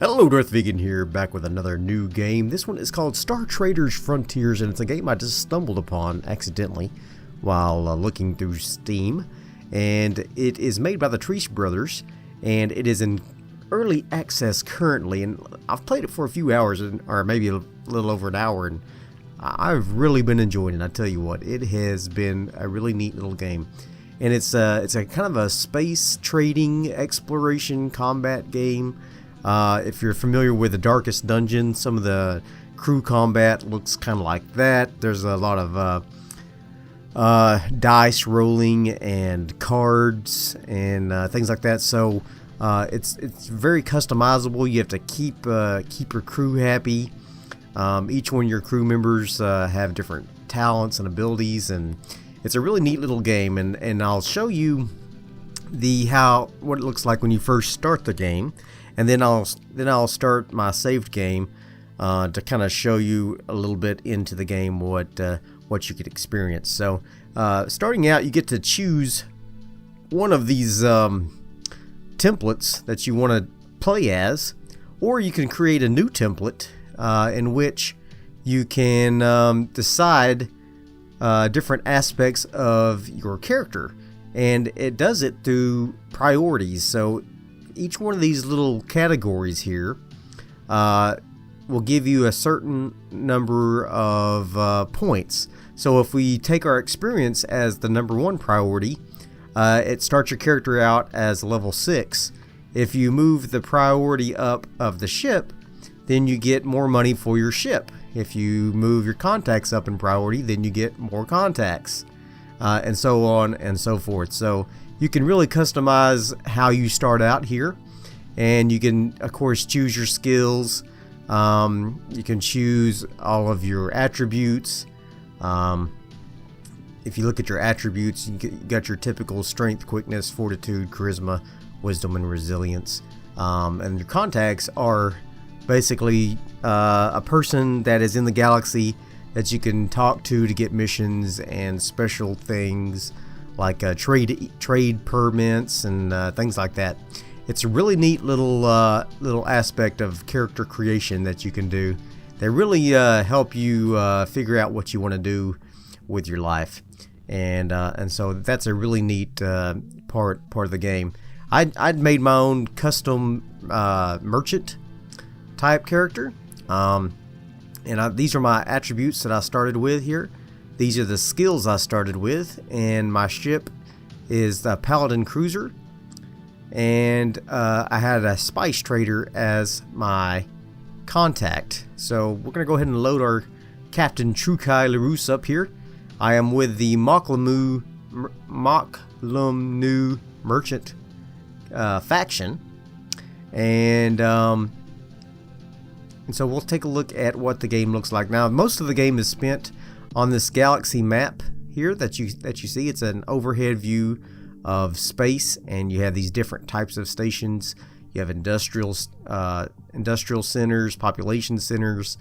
Hello, Darthvegan here, back with another new game. This one is called Star Traders Frontiers, and it's a game I just stumbled upon accidentally while looking through Steam. And it is made by the Strife brothers, and it is in early access currently. And I've played it for a few hours, or maybe a little over an hour, and I've really been enjoying it. I tell you what, it has been a really neat little game. And it's a kind of a space trading, exploration, combat game. If you're familiar with the Darkest Dungeon, some of the crew combat looks kind of like that. There's a lot of dice rolling and cards and things like that. So it's very customizable. You have to keep your crew happy. Each one of your crew members have different talents and abilities, and it's a really neat little game. And I'll show you what it looks like when you first start the game. And then I'll start my saved game to kind of show you a little bit into the game what you could experience. So starting out, you get to choose one of these templates that you want to play as, or you can create a new template in which you can decide different aspects of your character, and it does it through priorities. So each one of these little categories here will give you a certain number of points. So if we take our experience as the number one priority, it starts your character out as level 6. If you move the priority up of the ship, then you get more money for your ship. If you move your contacts up in priority, then you get more contacts, and so on and so forth. So you can really customize how you start out here, and you can of course choose your skills. You can choose all of your attributes. If you look at your attributes, you got your typical strength, quickness, fortitude, charisma, wisdom, and resilience. And your contacts are basically a person that is in the galaxy that you can talk to get missions and special things like trade permits and things like that. It's a really neat little aspect of character creation that you can do. They really help you figure out what you want to do with your life, and so that's a really neat part of the game. I'd made my own custom merchant type character, and these are my attributes that I started with here. These are the skills I started with, and my ship is the Paladin Cruiser, and I had a spice trader as my contact. So we're going to go ahead and load our Captain Trukai Larus up here. I am with the MacLeod Merchant faction, and so we'll take a look at what the game looks like. Now, most of the game is spent on this galaxy map here that you see. It's an overhead view of space, and you have these different types of stations. You have industrial centers, population centers,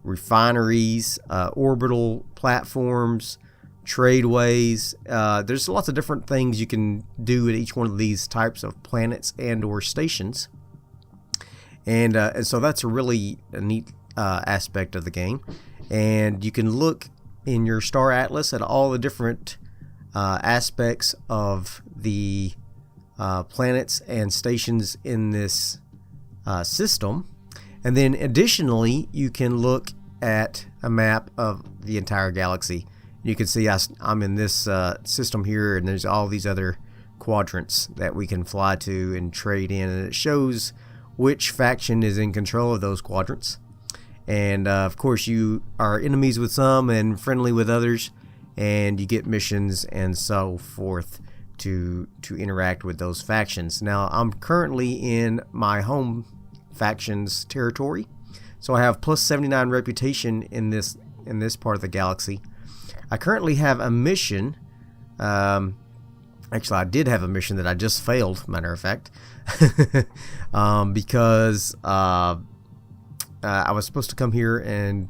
refineries, orbital platforms, tradeways. There's lots of different things you can do at each one of these types of planets and or stations, and so that's a really neat aspect of the game. And you can look in your Star Atlas at all the different aspects of the planets and stations in this system. And then additionally, you can look at a map of the entire galaxy. You can see I'm in this system here, and there's all these other quadrants that we can fly to and trade in, and it shows which faction is in control of those quadrants. And of course, you are enemies with some and friendly with others, and you get missions and so forth to interact with those factions. Now, I'm currently in my home faction's territory, so I have plus 79 reputation in this part of the galaxy. I currently have a mission. Actually, I did have a mission that I just failed, matter of fact, because I was supposed to come here and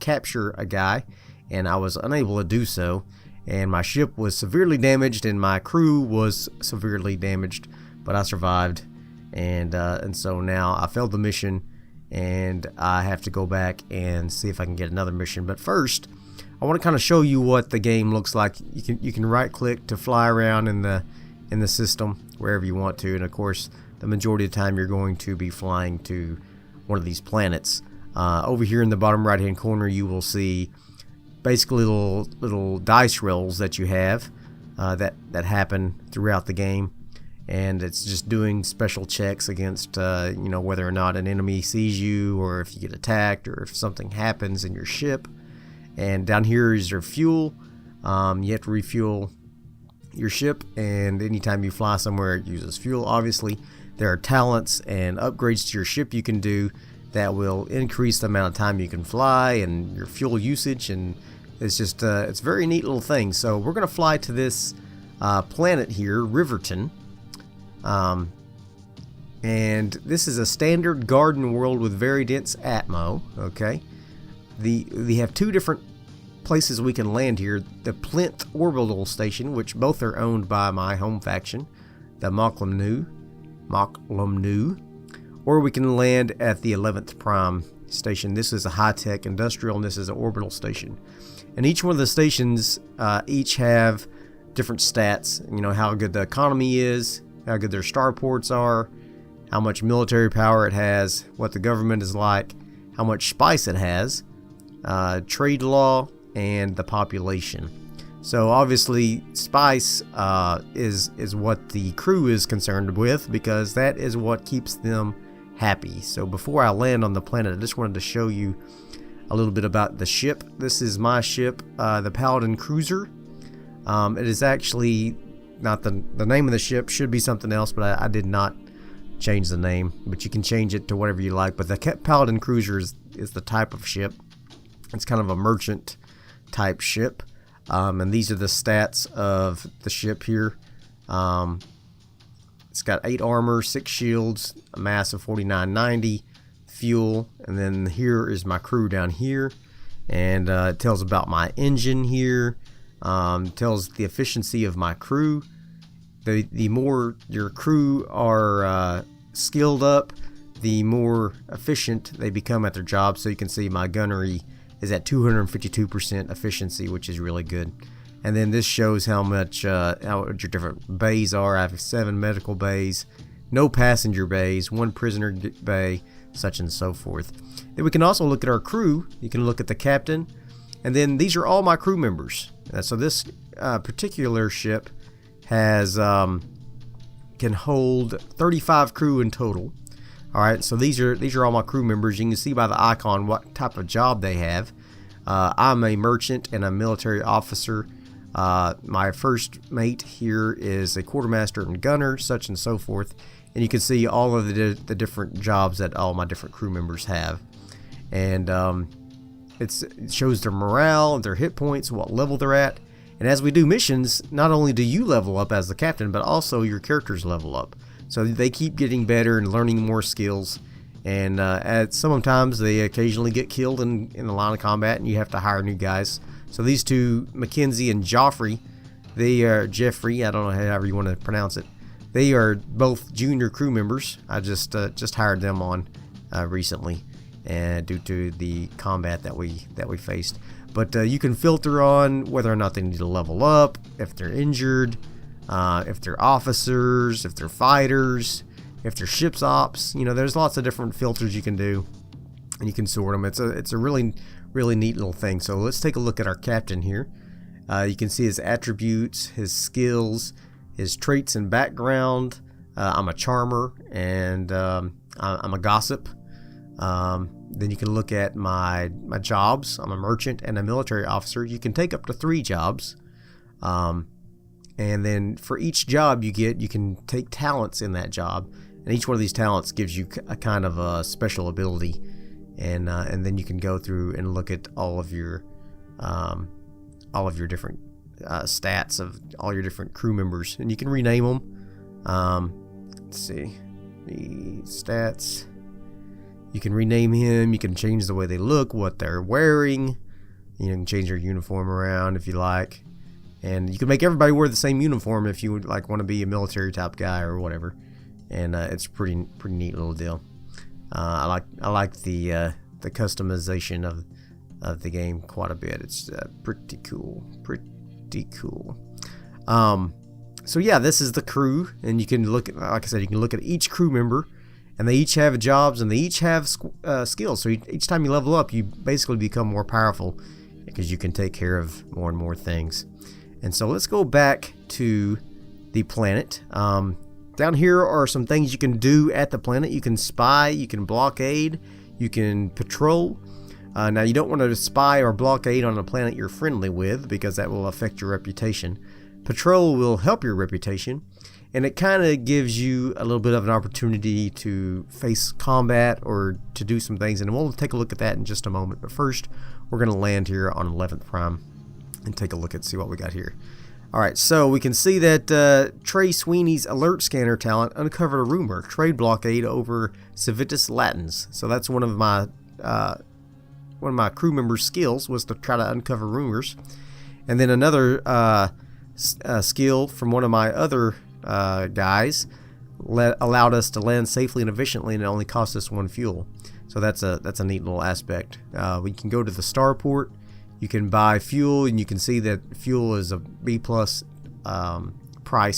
capture a guy, and I was unable to do so, and my ship was severely damaged and my crew was severely damaged, but I survived, And so now I failed the mission, and I have to go back and see if I can get another mission. But first, I want to kind of show you what the game looks like. You can right click to fly around in the system wherever you want to, and of course the majority of the time you're going to be flying to one of these planets. Over here in the bottom right hand corner you will see basically little dice rolls that you have that happen throughout the game, and it's just doing special checks against whether or not an enemy sees you, or if you get attacked, or if something happens in your ship. And down here is your fuel. You have to refuel your ship, and anytime you fly somewhere it uses fuel. Obviously there are talents and upgrades to your ship you can do that will increase the amount of time you can fly and your fuel usage, and it's just it's a very neat little thing. So we're gonna fly to this planet here, Riverton, and this is a standard garden world with very dense atmo. Okay, we have two different places we can land here: the Plinth orbital station, which both are owned by my home faction, the MacLeod, or we can land at the 11th Prime station. This is a high-tech industrial, and this is an orbital station. And each one of the stations each have different stats. You know, how good the economy is, how good their starports are, how much military power it has, what the government is like, how much spice it has, trade law, and the population. So obviously spice is what the crew is concerned with, because that is what keeps them happy. So before I land on the planet, I just wanted to show you a little bit about the ship. This is my ship, the Paladin Cruiser. It is actually not the name of the ship, should be something else, but I did not change the name, but you can change it to whatever you like. But the Paladin Cruiser is the type of ship. It's kind of a merchant type ship, and these are the stats of the ship here. It's got 8 armor, 6 shields, a mass of 4990, fuel, and then here is my crew down here, and it tells about my engine here, tells the efficiency of my crew. The more your crew are skilled up, the more efficient they become at their job. So you can see my gunnery is at 252% efficiency, which is really good. And then this shows how much your different bays are. I have 7 medical bays, no passenger bays, 1 prisoner bay, such and so forth. Then we can also look at our crew. You can look at the captain, and then these are all my crew members. So this particular ship has can hold 35 crew in total. All right, so these are all my crew members. You can see by the icon what type of job they have. I'm a merchant and a military officer. My first mate here is a quartermaster and gunner, such and so forth. And you can see all of the different jobs that all my different crew members have. And it shows their morale, their hit points, what level they're at. And as we do missions, not only do you level up as the captain, but also your characters level up. So they keep getting better and learning more skills. And sometimes they occasionally get killed in the line of combat, and you have to hire new guys. So these two, Mackenzie and Joffrey, they are Jeffrey. I don't know however you want to pronounce it. They are both junior crew members. I just hired them on recently, due to the combat that we faced. But you can filter on whether or not they need to level up, if they're injured, if they're officers, if they're fighters, if they're ship's ops. You know, there's lots of different filters you can do, and you can sort them. It's a really neat little thing. So let's take a look at our captain here. You can see his attributes, his skills, his traits and background. I'm a charmer, and I'm a gossip. Then you can look at my jobs. I'm a merchant and a military officer. You can take up to 3 jobs. And then for each job you can take talents in that job. And each one of these talents gives you a kind of a special ability. And then you can go through and look at all of your different stats of all your different crew members, and you can rename them. Let's see, the stats. You can rename him. You can change the way they look, what they're wearing. You can change their uniform around if you like, and you can make everybody wear the same uniform if you would want to be a military type guy or whatever. and it's pretty neat little deal. I like the customization of the game quite a bit. It's pretty cool. So yeah, this is the crew, and you can look at, like I said, you can look at each crew member, and they each have jobs, and they each have skills. So each time you level up, you basically become more powerful because you can take care of more and more things. And so let's go back to the planet. Down here are some things you can do at the planet. You can spy, you can blockade, you can patrol. Now you don't want to spy or blockade on a planet you're friendly with, because that will affect your reputation. Patrol will help your reputation, and it kind of gives you a little bit of an opportunity to face combat or to do some things, and we'll take a look at that in just a moment. But first, we're going to land here on 11th Prime and take a look and see what we got here. Alright, so we can see that Trey Sweeney's alert scanner talent uncovered a rumor: trade blockade over Civitas Latins. So that's one of my crew members' skills, was to try to uncover rumors. And then another skill from one of my other guys allowed us to land safely and efficiently, and it only cost us 1 fuel. So that's a neat little aspect. We can go to the starport. You can buy fuel, and you can see that fuel is a B+ price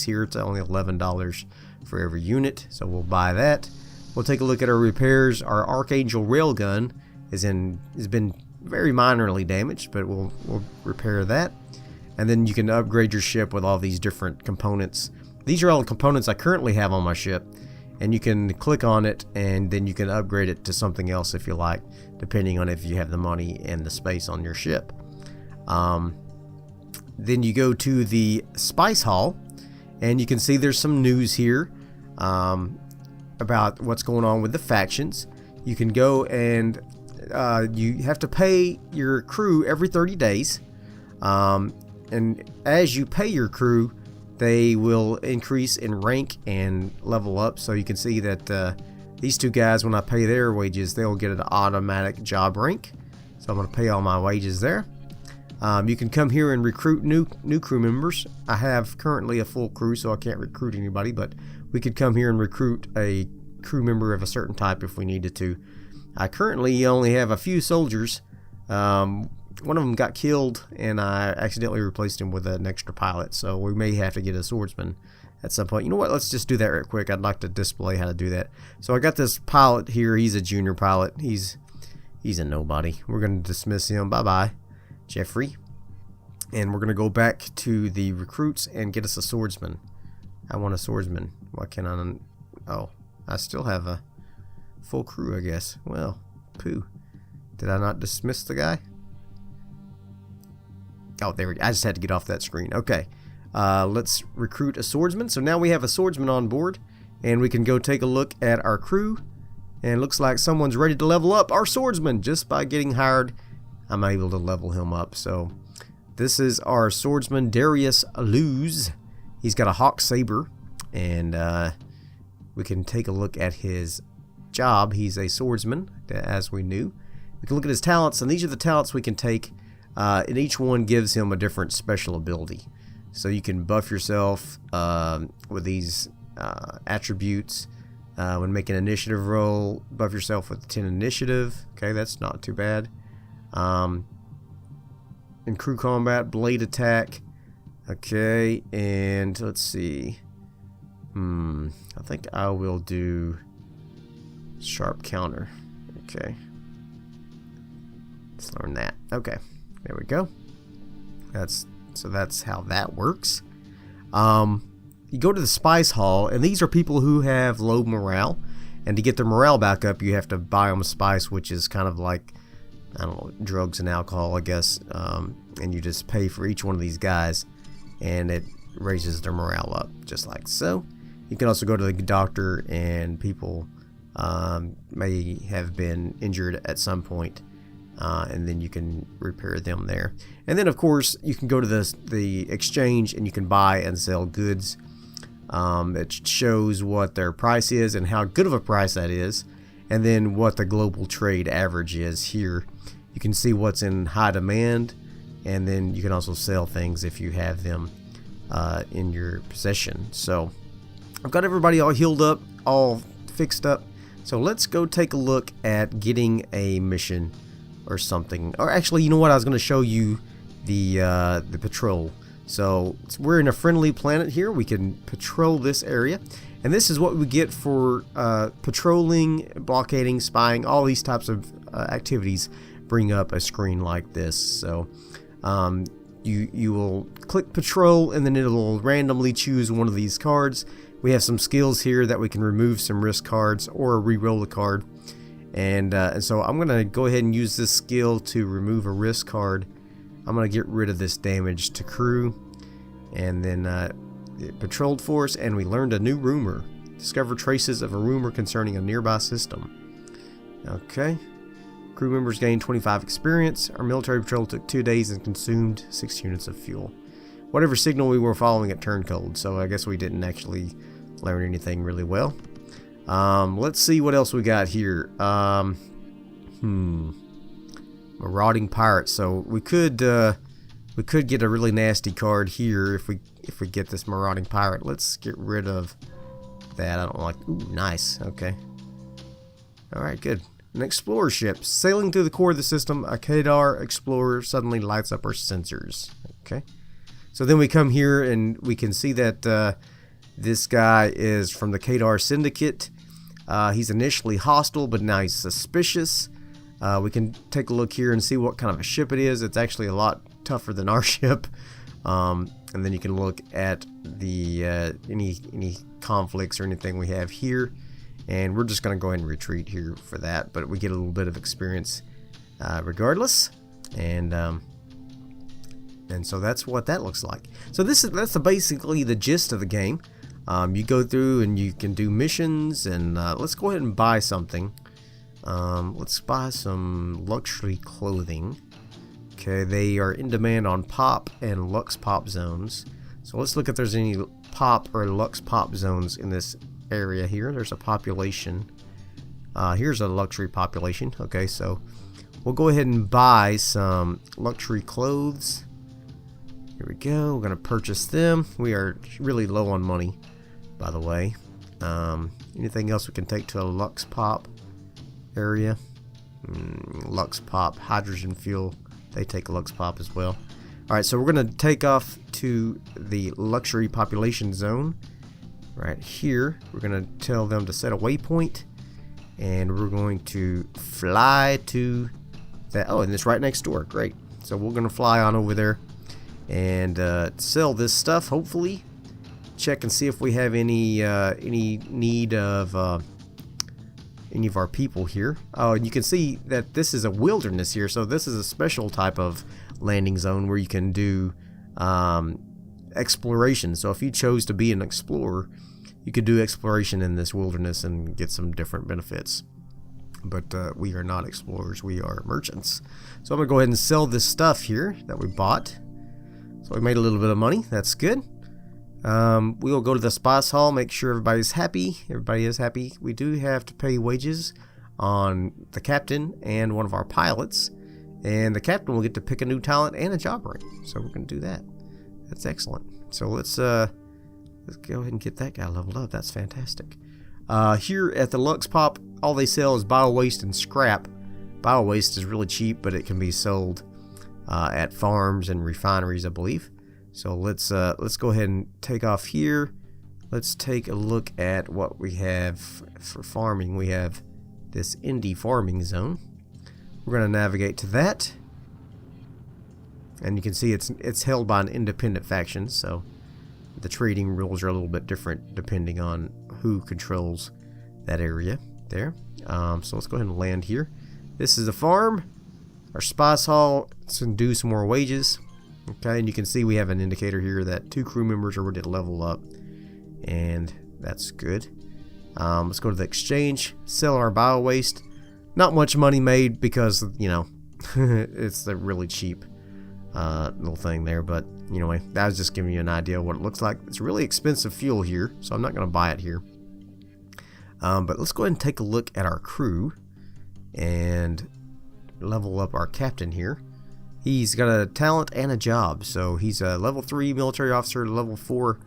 here. It's only $11 for every unit, so we'll buy that. We'll take a look at our repairs. Our Archangel railgun has been very minorly damaged, but we'll repair that. And then you can upgrade your ship with all these different components. These are all the components I currently have on my ship, and you can click on it, and then you can upgrade it to something else if you like, depending on if you have the money and the space on your ship. Then you go to the Spice Hall, and you can see there's some news here about what's going on with the factions. You can go and you have to pay your crew every 30 days. And as you pay your crew, they will increase in rank and level up. So you can see that these two guys, when I pay their wages, they'll get an automatic job rank. So I'm going to pay all my wages there. You can come here and recruit new crew members. I have currently a full crew, so I can't recruit anybody, but we could come here and recruit a crew member of a certain type if we needed to. I currently only have a few soldiers. One of them got killed, and I accidentally replaced him with an extra pilot, so we may have to get a swordsman at some point. You know what, let's just do that real quick. I'd like to display how to do that. So I got this pilot here. He's a junior pilot. He's a nobody. We're going to dismiss him. Bye-bye, Jeffrey. And we're going to go back to the recruits and get us a swordsman. I want a swordsman. Why can't I? Oh, I still have a full crew, I guess. Well, poo. Did I not dismiss the guy? Oh, there we go. I just had to get off that screen. Okay. Let's recruit a swordsman. So now we have a swordsman on board, and we can go take a look at our crew. And it looks like someone's ready to level up our swordsman. Just by getting hired, I'm able to level him up. So this is our swordsman, Darius Luz. He's got a hawk saber, and we can take a look at his job. He's a swordsman, as we knew. We can look at his talents, and these are the talents we can take. And each one gives him a different special ability. So you can buff yourself with these attributes. When making an initiative roll, buff yourself with 10 initiative. Okay, that's not too bad. In crew combat, blade attack. Okay, and let's see. I think I will do sharp counter. Okay. Let's learn that. Okay. There we go. That's how that works. You go to the Spice Hall, and these are people who have low morale, and to get their morale back up, you have to buy them spice, which is kind of like, I don't know, drugs and alcohol, I guess. And you just pay for each one of these guys, and it raises their morale up, just like so. You can also go to the doctor, and people may have been injured at some point. And then you can repair them there. And then, of course, you can go to the exchange, and you can buy and sell goods. It shows what their price is and how good of a price that is, and then what the global trade average is here. You can see what's in high demand, and then you can also sell things if you have them in your possession. So I've got everybody all healed up, all fixed up. So let's go take a look at getting a mission or something. Or actually, you know what? I was going to show you the patrol. So we're in a friendly planet here. We can patrol this area. And this is what we get for patrolling, blockading, spying, all these types of activities bring up a screen like this. So you will click patrol and then it'll randomly choose one of these cards. We have some skills here that we can remove some risk cards or re-roll a card. And so I'm going to go ahead and use this skill to remove a risk card. I'm going to get rid of this damage to crew. And then patrolled force, and we learned a new rumor. Discover traces of a rumor concerning a nearby system. Okay. Crew members gained 25 experience. Our military patrol took 2 days and consumed 6 units of fuel. Whatever signal we were following, it turned cold, so I guess we didn't actually learn anything really well. Let's see what else we got here. Marauding pirate. So we could get a really nasty card here if we get this marauding pirate. Let's get rid of that. I don't like. Ooh, nice. Okay. All right, good. An explorer ship sailing through the core of the system. A Kadar explorer suddenly lights up our sensors. Okay. So then we come here and we can see that this guy is from the Kadar Syndicate. He's initially hostile, but now he's suspicious. We can take a look here and see what kind of a ship it is. It's actually a lot tougher than our ship. And then you can look at the any conflicts or anything we have here. And we're just going to go ahead and retreat here for that. But we get a little bit of experience regardless. And so that's what that looks like. So that's basically the gist of the game. You go through and you can do missions. And let's go ahead and buy something. Let's buy some luxury clothing. Okay, they are in demand on pop and lux pop zones. So let's look if there's any pop or lux pop zones in this area here. There's a population. Here's a luxury population. Okay, so we'll go ahead and buy some luxury clothes. Here we go. We're going to purchase them. We are really low on money, by the way. Anything else we can take to a lux pop area? Lux pop, hydrogen fuel. They take Lux Pop as well. Alright, so we're going to take off to the luxury population zone. Right here, we're going to tell them to set a waypoint. And we're going to fly to that. Oh, and it's right next door. Great. So we're going to fly on over there and sell this stuff, hopefully. Check and see if we have any need of any of our people here. Oh, and you can see that this is a wilderness here, so this is a special type of landing zone where you can do exploration. So if you chose to be an explorer, you could do exploration in this wilderness and get some different benefits. But we are not explorers, we are merchants. So I'm gonna go ahead and sell this stuff here that we bought. So we made a little bit of money. That's good. We will go to the spice hall, make sure everybody's happy. Everybody is happy. We do have to pay wages on the captain and one of our pilots, and the captain will get to pick a new talent and a job rank. So we're going to do that. That's excellent. So let's go ahead and get that guy leveled up. That's fantastic. Here at the Lux Pop, all they sell is bio waste and scrap. Bio waste is really cheap, but it can be sold at farms and refineries, I believe. So let's go ahead and take off here. Let's take a look at what we have for farming. We have this indie farming zone. We're going to navigate to that. And you can see it's held by an independent faction, so the trading rules are a little bit different depending on who controls that area there. So let's go ahead and land here. This is a farm. Our spice hall, let's do some more wages. Okay, and you can see we have an indicator here that 2 crew members are ready to level up, and that's good. Let's go to the exchange, sell our bio waste. Not much money made because, you know, it's a really cheap little thing there, but anyway, that was just giving you an idea of what it looks like. It's really expensive fuel here, so I'm not going to buy it here. But let's go ahead and take a look at our crew and level up our captain here. He's got a talent and a job, so he's a level 3 military officer, level 4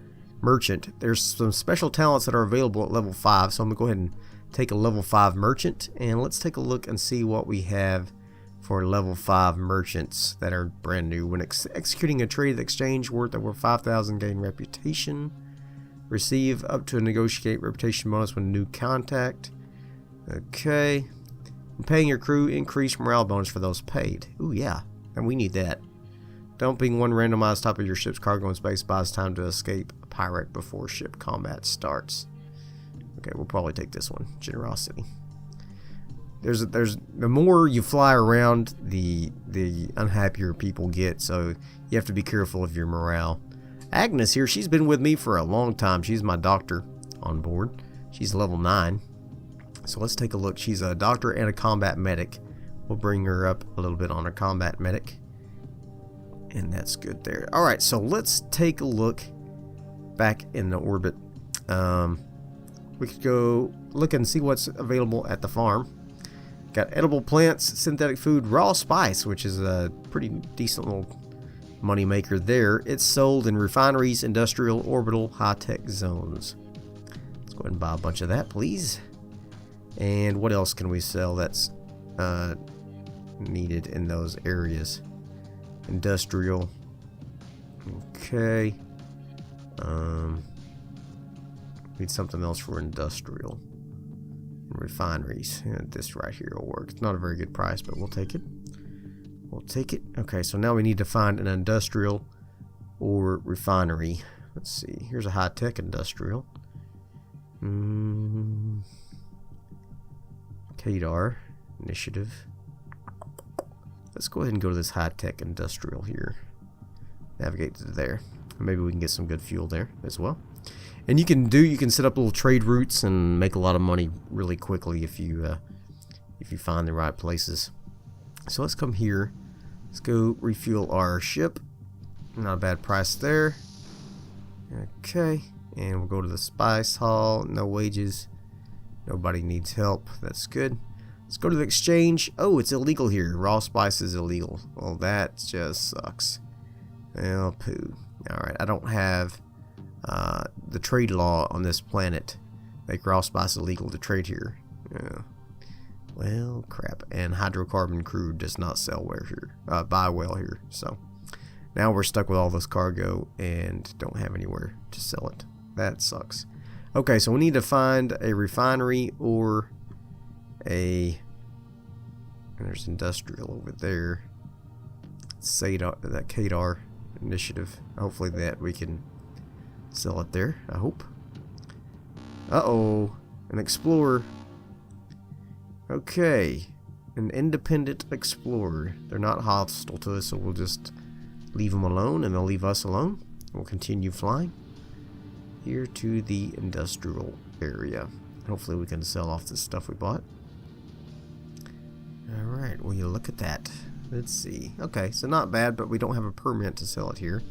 merchant. There's some special talents that are available at level 5, so I'm going to go ahead and take a level 5 merchant, and let's take a look and see what we have for level 5 merchants that are brand new. When executing a trade exchange worth over 5,000, gain reputation. Receive up to a negotiate reputation bonus when new contact. Okay. And paying your crew, increase morale bonus for those paid. Ooh, yeah. And we need that. Dumping one randomized top of your ship's cargo in space buys time to escape a pirate before ship combat starts. Okay, we'll probably take this one. Generosity. There's the more you fly around, the unhappier people get, so you have to be careful of your morale. Agnes here, she's been with me for a long time. She's my doctor on board. She's level 9. So let's take a look. She's a doctor and a combat medic. We'll bring her up a little bit on her combat medic. And that's good there. Alright, so let's take a look back in the orbit. We could go look and see what's available at the farm. Got edible plants, synthetic food, raw spice, which is a pretty decent little money maker there. It's sold in refineries, industrial, orbital, high-tech zones. Let's go ahead and buy a bunch of that, please. And what else can we sell that's needed in those areas? Industrial. Okay. Need something else for industrial. Refineries. Yeah, this right here will work. It's not a very good price, but we'll take it. We'll take it. Okay, so now we need to find an industrial or refinery. Let's see. Here's a high-tech industrial. Kadar initiative. Let's go ahead and go to this high-tech industrial here. Navigate to there. Maybe we can get some good fuel there as well. And you can set up little trade routes and make a lot of money really quickly if you find the right places. So let's come here. Let's go refuel our ship. Not a bad price there. Okay, and we'll go to the spice hall. No wages. Nobody needs help. That's good. Let's go to the exchange. Oh, it's illegal here. Raw spice is illegal. Well, that just sucks. Well, poo. Alright, I don't have the trade law on this planet. Make raw spice illegal to trade here. Yeah. Well, crap. And hydrocarbon crude does not sell well here. Buy well here. So now we're stuck with all this cargo and don't have anywhere to sell it. That sucks. Okay, so we need to find a refinery or a... And there's industrial over there. That Kadar initiative. Hopefully that we can sell it there, I hope. Uh-oh. An explorer. Okay. An independent explorer. They're not hostile to us, so we'll just leave them alone, and they'll leave us alone. We'll continue flying here to the industrial area. Hopefully we can sell off the stuff we bought. Alright, well, you look at that. Let's see. Okay, so not bad, but we don't have a permit to sell it here.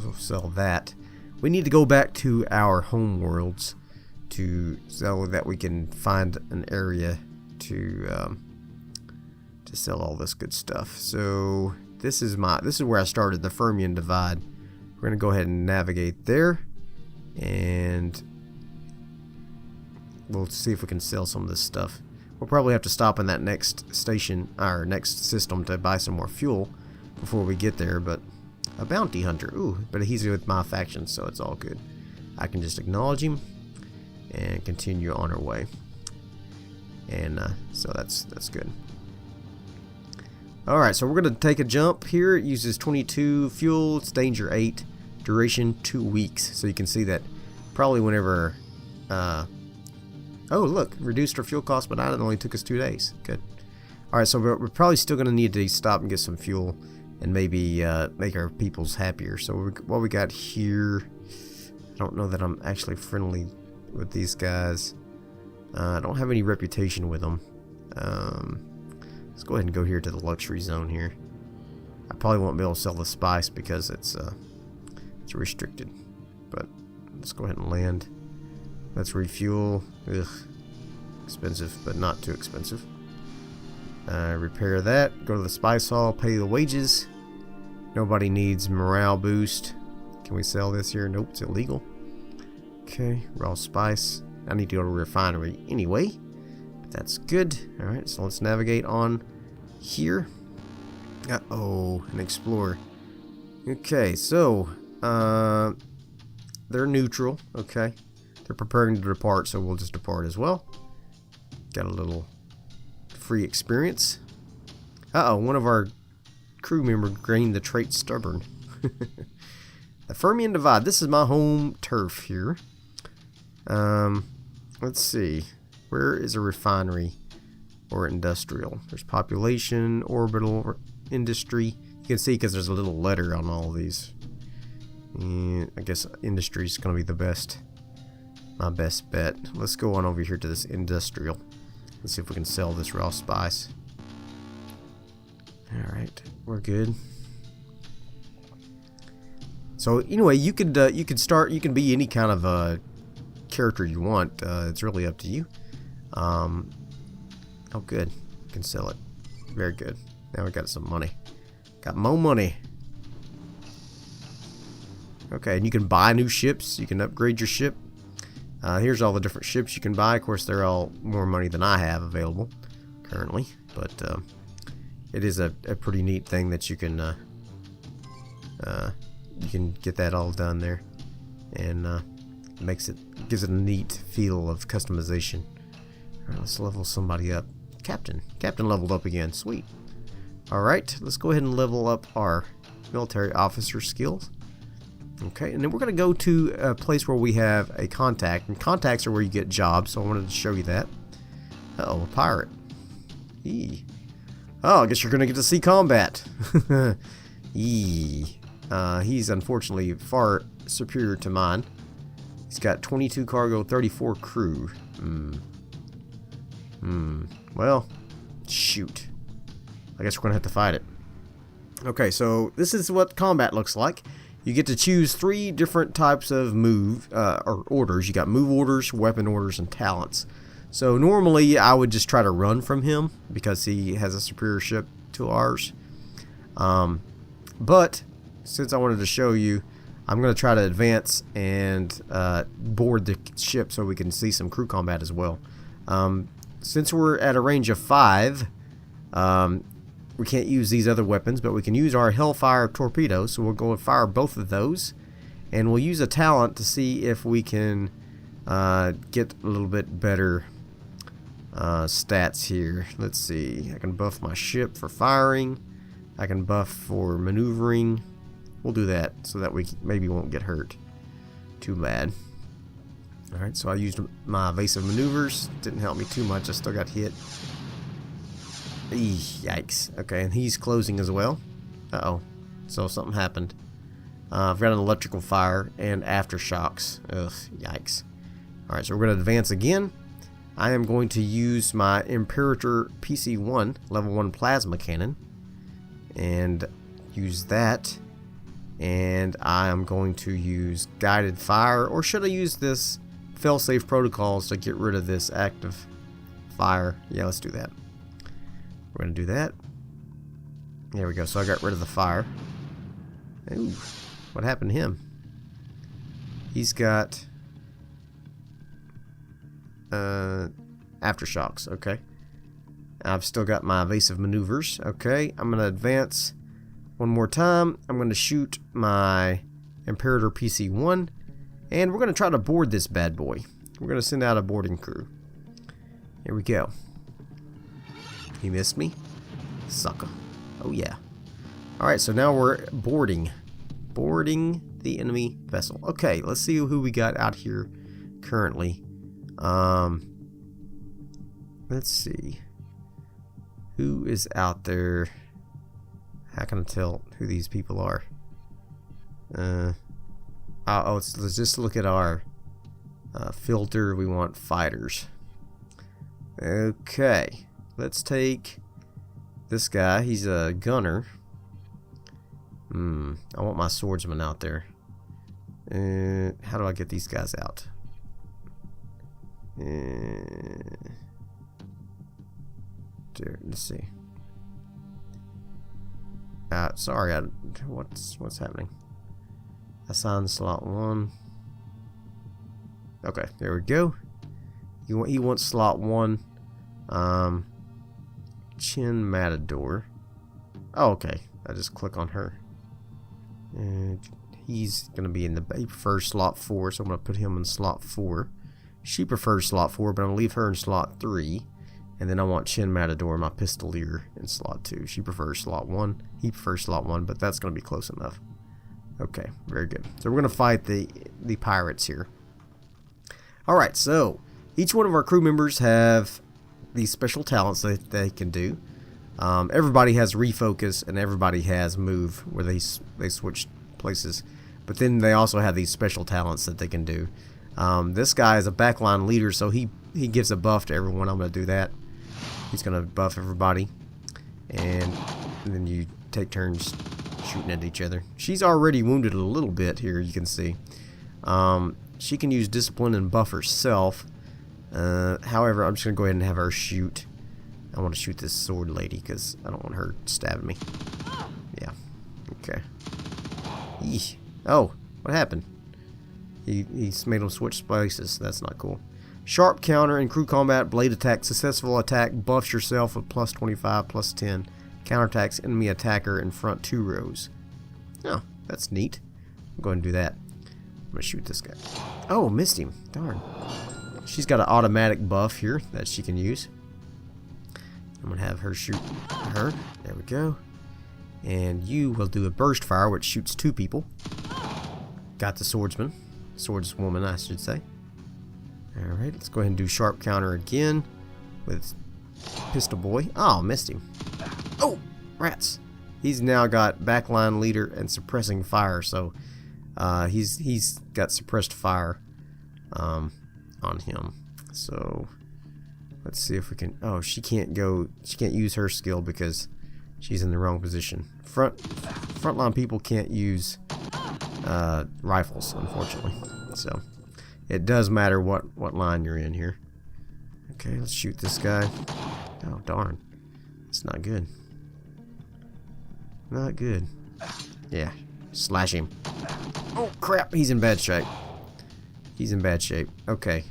We'll sell that. We need to go back to our home worlds so that we can find an area to sell all this good stuff. So this is where I started, the Fermion Divide. We're gonna go ahead and navigate there, and we'll see if we can sell some of this stuff. We'll probably have to stop in that next station, our next system, to buy some more fuel before we get there. But a bounty hunter, ooh, but he's with my faction, so it's all good. I can just acknowledge him and continue on our way. And so that's good. Alright, so we're going to take a jump here. It uses 22 fuel, it's danger 8, duration 2 weeks. So you can see that probably whenever... oh, look, reduced our fuel cost, but it only took us 2 days. Good. Alright, so we're probably still going to need to stop and get some fuel and maybe make our peoples happier. So what we got here... I don't know that I'm actually friendly with these guys. I don't have any reputation with them. Let's go ahead and go here to the luxury zone here. I probably won't be able to sell the spice because it's restricted. But let's go ahead and land. Let's refuel. Ugh, expensive, but not too expensive. Repair that. Go to the spice hall. Pay the wages. Nobody needs morale boost. Can we sell this here? Nope, it's illegal. Okay, raw spice. I need to go to a refinery anyway. But that's good. Alright, so let's navigate on here. Uh-oh, an explorer. Okay, so, they're neutral. Okay. They're preparing to depart, so we'll just depart as well. Got a little free experience. Uh-oh, one of our crew members gained the trait stubborn. The Fermian Divide. This is my home turf here. Let's see. Where is a refinery or industrial? There's population, orbital, or industry. You can see because there's a little letter on all of these. And I guess industry is going to be the best. My best bet. Let's go on over here to this industrial. Let's see if we can sell this raw spice. Alright, we're good. So anyway, you could be any kind of character you want. It's really up to you. Oh good. You can sell it. Very good. Now we got some money. Got more money. Okay, and you can buy new ships. You can upgrade your ship. Here's all the different ships you can buy. Of course, they're all more money than I have available currently, but it is a pretty neat thing that you can get that all done there, and gives it a neat feel of customization. All right, let's level somebody up. Captain leveled up again. Sweet. All right, let's go ahead and level up our military officer skills. Okay, and then we're going to go to a place where we have a contact, and contacts are where you get jobs, so I wanted to show you that. Uh-oh, a pirate. Eee. Oh, I guess you're going to get to see combat. Eee. He's unfortunately far superior to mine. He's got 22 cargo, 34 crew. Well, shoot. I guess we're going to have to fight it. Okay, so this is what combat looks like. You get to choose 3 different types of move or orders. You got move orders, weapon orders, and talents. So normally I would just try to run from him because he has a superior ship to ours. But since I wanted to show you, I'm going to try to advance and board the ship so we can see some crew combat as well. Since we're at a range of 5, we can't use these other weapons, but we can use our Hellfire torpedoes, so we'll go and fire both of those, and we'll use a talent to see if we can get a little bit better stats here. Let's see, I can buff my ship for firing, I can buff for maneuvering. We'll do that so that we maybe won't get hurt too bad. Alright, so I used my evasive maneuvers, didn't help me too much, I still got hit. Yikes. Okay, and he's closing as well. Uh-oh. So something happened. I've got an electrical fire and aftershocks. Ugh, yikes. Alright, so we're going to advance again. I am going to use my Imperator PC-1, level 1 plasma cannon. And use that. And I am going to use guided fire. Or should I use this failsafe protocols to get rid of this active fire? Yeah, let's do that. We're going to do that. There we go. So I got rid of the fire. Ooh, what happened to him? He's got aftershocks. Okay. I've still got my evasive maneuvers. Okay. I'm going to advance one more time. I'm going to shoot my Imperator PC-1. And we're going to try to board this bad boy. We're going to send out a boarding crew. Here we go. He missed me. Sucker. Oh yeah. Alright, so now we're boarding the enemy vessel. Okay, let's see who we got out here currently. Let's see. Who is out there? How can I tell who these people are? Let's just look at our filter. We want fighters. Okay. Let's take this guy. He's a gunner. I want my swordsman out there. How do I get these guys out? Let's see. Sorry, what's happening? Assign slot 1. Okay, there we go. He wants slot 1. Chin Matador. Oh, okay. I just click on her. And he's going to be in the... He prefers slot 4, so I'm going to put him in slot 4. She prefers slot 4, but I'm going to leave her in slot 3. And then I want Chin Matador, my pistolier, in slot 2. She prefers slot 1. He prefers slot 1, but that's going to be close enough. Okay, very good. So we're going to fight the pirates here. Alright, so each one of our crew members have these special talents that they can do. Everybody has refocus and everybody has move, where they switch places. But then they also have these special talents that they can do. This guy is a backline leader, so he gives a buff to everyone. I'm going to do that. He's going to buff everybody. And then you take turns shooting at each other. She's already wounded a little bit here, you can see. She can use discipline and buff herself. However, I'm just going to go ahead and have her shoot. I want to shoot this sword lady because I don't want her stabbing me. Yeah. Okay. Eesh. Oh, what happened? He made him switch places. That's not cool. Sharp counter in crew combat, blade attack, successful attack, buffs yourself with plus 25, plus 10. Counterattacks enemy attacker in front 2 rows. Oh, that's neat. I'm going to do that. I'm going to shoot this guy. Oh, missed him. Darn. She's got an automatic buff here that she can use. I'm going to have her shoot her. There we go. And you will do a burst fire, which shoots 2 people. Got the swordsman. Swordswoman, I should say. Alright, let's go ahead and do sharp counter again with Pistol Boy. Oh, missed him. Oh, rats. He's now got backline leader and suppressing fire, so he's got suppressed fire on him. So let's see if we can... Oh, she can't use her skill because she's in the wrong position. Frontline people can't use rifles, unfortunately. So it does matter what line you're in here. Okay, let's shoot this guy. Oh, darn. It's not good. Not good. Yeah, slash him. Oh, crap. He's in bad shape. He's in bad shape. Okay.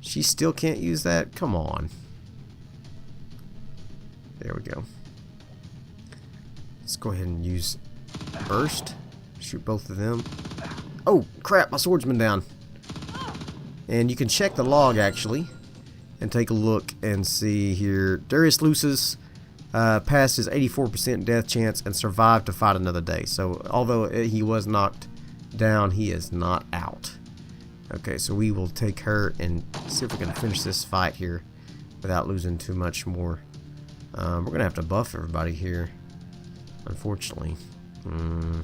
She still can't use that? Come on. There we go. Let's go ahead and use burst. Shoot both of them. Oh, crap. My swordsman down. And you can check the log, actually, and take a look and see here. Darius Lucis passed his 84% death chance and survived to fight another day. So, although he was knocked down, he is not out. Okay, so we will take her and see if we can finish this fight here without losing too much more. We're going to have to buff everybody here, unfortunately. Do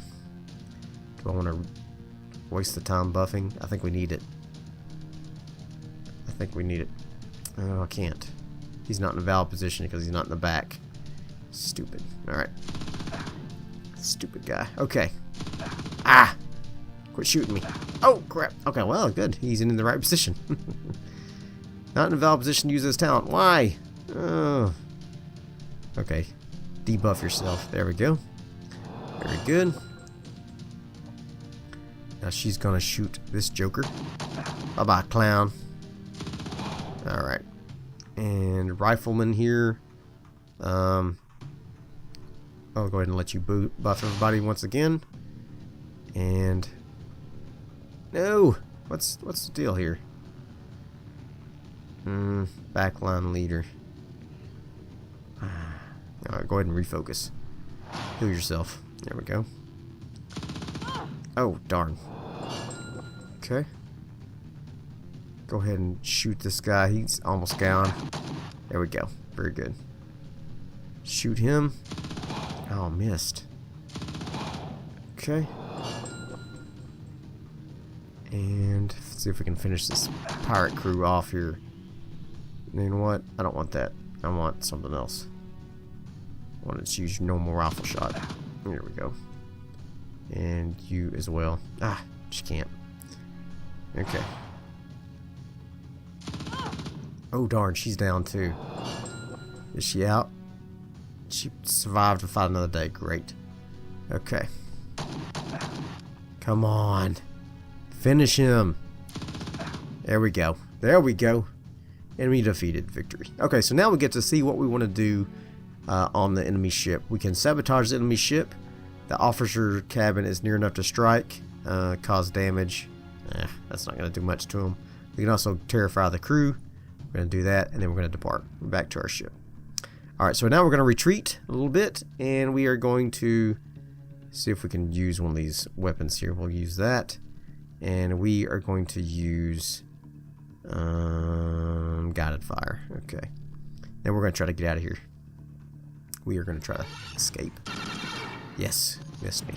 I want to waste the time buffing? I think we need it. I think we need it. Oh, I can't. He's not in a valid position because he's not in the back. Stupid. Alright. Stupid guy. Okay. Ah! Quit shooting me. Oh, crap. Okay, well, good. He's in the right position. Not in a valid position to use his talent. Why? Oh. Okay. Debuff yourself. There we go. Very good. Now she's gonna shoot this joker. Bye-bye, clown. Alright. And rifleman here. I'll go ahead and let you buff everybody once again. And no! What's the deal here? Backline leader. Alright, go ahead and refocus. Heal yourself. There we go. Oh, darn. Okay. Go ahead and shoot this guy. He's almost gone. There we go. Very good. Shoot him. Oh, missed. Okay. And let's see if we can finish this pirate crew off here. You know what? I don't want that. I want something else. I want to just use your normal rifle shot. There we go. And you as well. Ah, she can't. Okay. Oh, darn, she's down too. Is she out? She survived to fight another day. Great. Okay. Come on. Finish him. There we go. There we go. Enemy defeated. Victory. Okay, so now we get to see what we want to do on the enemy ship. We can sabotage the enemy ship. The officer cabin is near enough to strike, cause damage. That's not going to do much to them. We can also terrify the crew. We're going to do that, and then we're going to depart. We're back to our ship. Alright, so now we're going to retreat a little bit, and we are going to see if we can use one of these weapons here. We'll use that. And we are going to use guided fire. Okay. Then we're going to try to get out of here. We are going to try to escape. Yes. Missed me.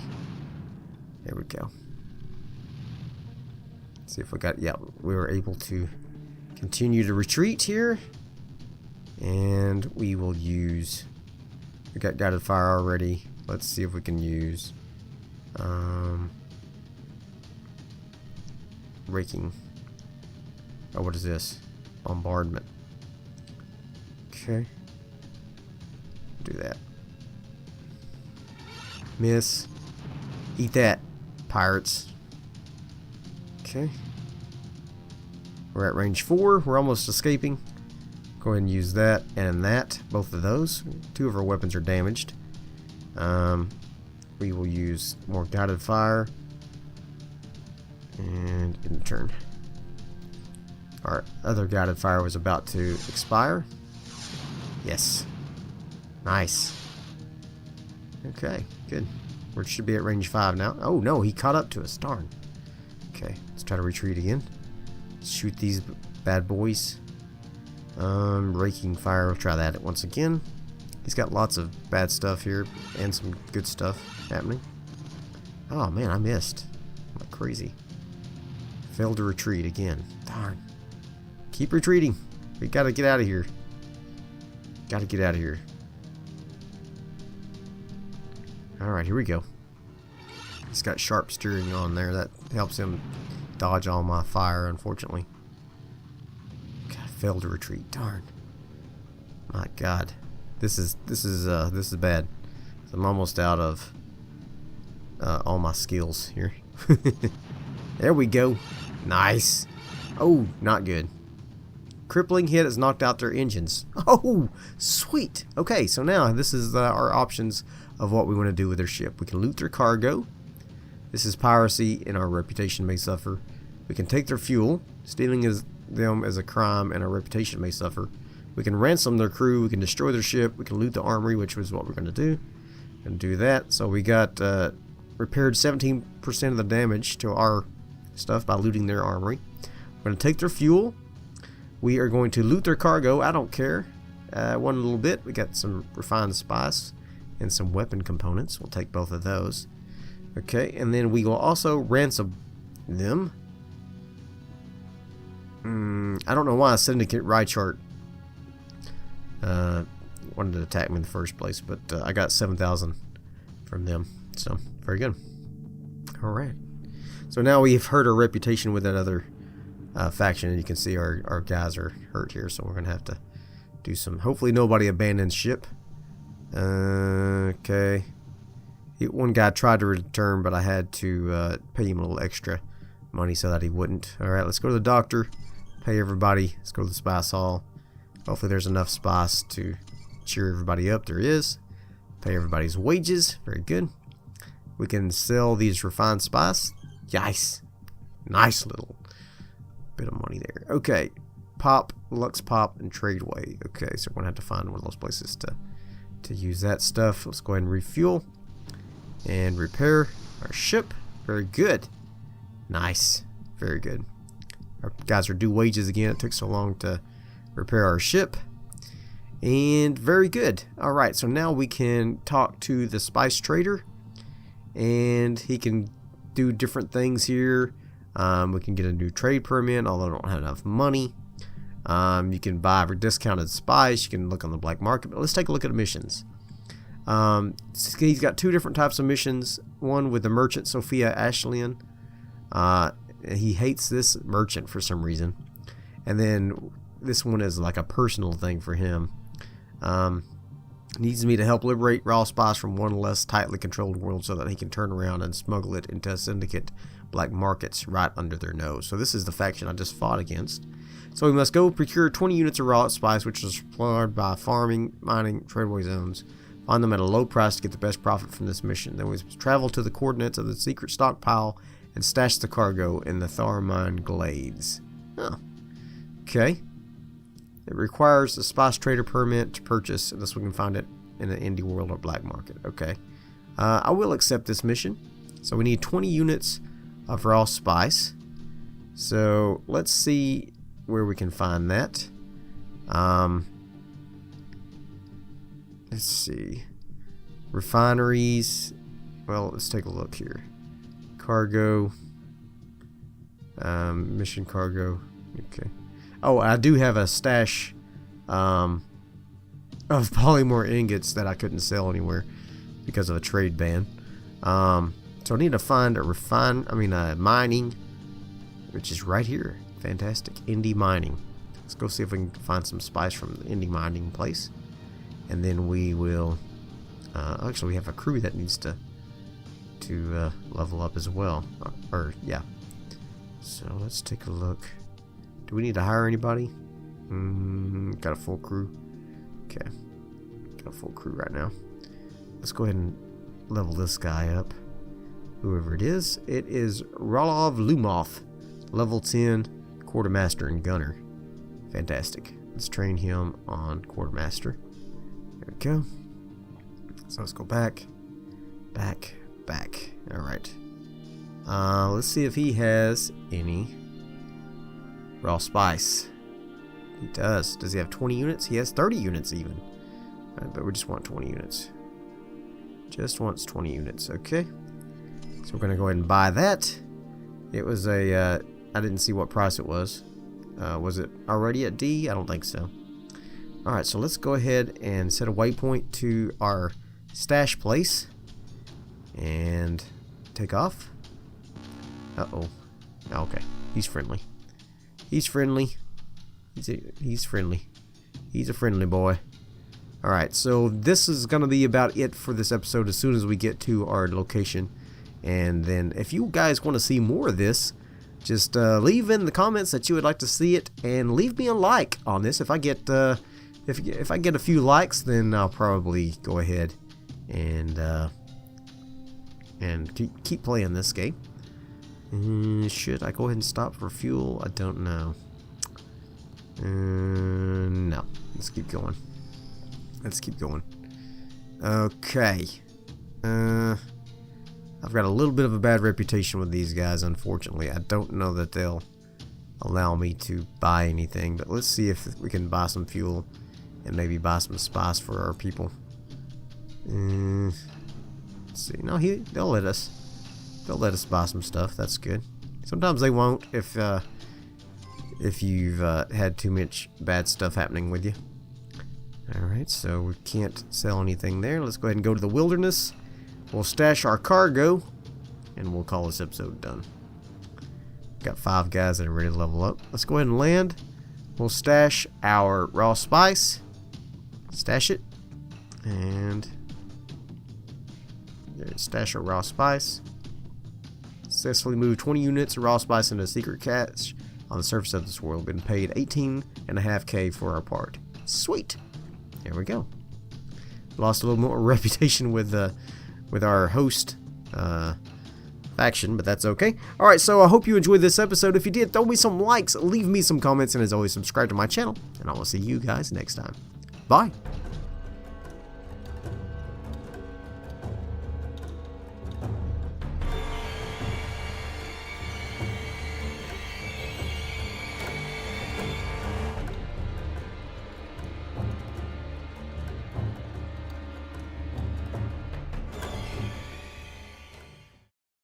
There we go. Let's see if we got... Yeah, we were able to continue to retreat here. And we will use... We got guided fire already. Let's see if we can use... raking. Oh, what is this? Bombardment. Okay. Do that. Miss. Eat that, pirates. Okay. We're at range 4. We're almost escaping. Go ahead and use that and that. Both of those. 2 of our weapons are damaged. We will use more guided fire. And in turn. Our other guided fire was about to expire. Yes. Nice. Okay, good. We should be at range 5 now. Oh no, he caught up to us. Darn. Okay, let's try to retreat again. Shoot these bad boys. Raking fire. We'll try that once again. He's got lots of bad stuff here and some good stuff happening. Oh man, I missed. I'm like crazy. Failed to retreat again. Darn. Keep retreating. We gotta get out of here. Gotta get out of here. Alright, here we go. He's got sharp steering on there. That helps him dodge all my fire, unfortunately. God, failed to retreat. Darn. My God. This is bad. I'm almost out of all my skills here. There we go. Nice. Oh, not good. Crippling hit has knocked out their engines. Oh, sweet. Okay, so now this is our options of what we want to do with their ship. We can loot their cargo. This is piracy, and our reputation may suffer. We can take their fuel. Stealing them as a crime, and our reputation may suffer. We can ransom their crew. We can destroy their ship. We can loot the armory, which was what we're going to do. And do that. So we got repaired 17% of the damage to our stuff by looting their armory. We're going to take their fuel. We are going to loot their cargo. I don't care. One little bit. We got some refined spice and some weapon components. We'll take both of those. Okay, and then we will also ransom them. I don't know why Syndicate Rychart wanted to attack me in the first place, but I got 7,000 from them. So, very good. Alright. So now we've hurt our reputation with that other faction, and you can see our guys are hurt here, so we're going to have to do some... Hopefully nobody abandons ship. Okay. One guy tried to return, but I had to pay him a little extra money so that he wouldn't. Alright, let's go to the doctor. Pay everybody. Let's go to the spice hall. Hopefully there's enough spice to cheer everybody up. There is. Pay everybody's wages. Very good. We can sell these refined spice. Nice. Nice little bit of money there. Okay. Pop, Lux Pop, and Tradeway. Okay, so we're going to have to find one of those places to use that stuff. Let's go ahead and refuel. And repair our ship. Very good. Nice. Very good. Our guys are due wages again. It took so long to repair our ship. And very good. Alright, so now we can talk to the spice trader. And he can do different things here. We can get a new trade permit, although I don't have enough money. You can buy for discounted spice. You can look on the black market. But let's take a look at missions. He's got 2 different types of missions. One with the merchant Sophia Ashlian. He hates this merchant for some reason. And then this one is like a personal thing for him. Needs me to help liberate raw spice from one less tightly controlled world so that he can turn around and smuggle it into syndicate black markets right under their nose. So this is the faction I just fought against. So we must go procure 20 units of raw spice, which is supplied by farming, mining, tradeway zones. Find them at a low price to get the best profit from this mission. Then we must travel to the coordinates of the secret stockpile and stash the cargo in the Tharmine Glades. Oh, okay. It requires a spice trader permit to purchase, unless we can find it in the indie world or black market. Okay. I will accept this mission. So we need 20 units of raw spice. So let's see where we can find that. Let's see. Refineries. Well, let's take a look here. Cargo. Mission cargo. Okay. Oh, I do have a stash of polymorph ingots that I couldn't sell anywhere because of a trade ban. So I need to find a mining, which is right here. Fantastic. Indie mining. Let's go see if we can find some spice from the indie mining place. And then we will... actually, we have a crew that needs to level up as well. Yeah. So let's take a look. Do we need to hire anybody? Got a full crew. Okay. Got a full crew right now. Let's go ahead and level this guy up. Whoever it is. It is Ralov Lumoth. Level 10 quartermaster and gunner. Fantastic. Let's train him on quartermaster. There we go. So let's go back. Back. Alright. Let's see if he has any raw spice. He does. Does he have 20 units? He has 30 units even. But we just want 20 units. Just wants 20 units. Okay. So we're going to go ahead and buy that. It was a... I didn't see what price it was. Was it already at D? I don't think so. Alright, so let's go ahead and set a waypoint to our stash place. And take off. Uh-oh. Okay. He's friendly. He's friendly. He's friendly. He's a friendly boy. Alright, so this is going to be about it for this episode as soon as we get to our location. And then if you guys want to see more of this, just leave in the comments that you would like to see it, and leave me a like on this. If I get if I get a few likes, then I'll probably go ahead and keep playing this game. Should I go ahead and stop for fuel? I don't know. No. Let's keep going. Let's keep going. Okay. I've got a little bit of a bad reputation with these guys, unfortunately. I don't know that they'll allow me to buy anything, but let's see if we can buy some fuel and maybe buy some spice for our people. Let's see. No, they'll let us. They'll let us buy some stuff. That's good. Sometimes they won't if you've had too much bad stuff happening with you. Alright, so we can't sell anything there. Let's go ahead and go to the wilderness. We'll stash our cargo, and we'll call this episode done. Got 5 guys that are ready to level up. Let's go ahead and land. We'll stash our raw spice. Stash it. And stash our raw spice. Successfully moved 20 units of raw spice into a secret cache on the surface of this world. Been paid 18.5K for our part. Sweet. There we go. Lost a little more reputation with our host faction, but that's okay. Alright, so I hope you enjoyed this episode. If you did, throw me some likes, leave me some comments, and as always, subscribe to my channel, and I will see you guys next time. Bye.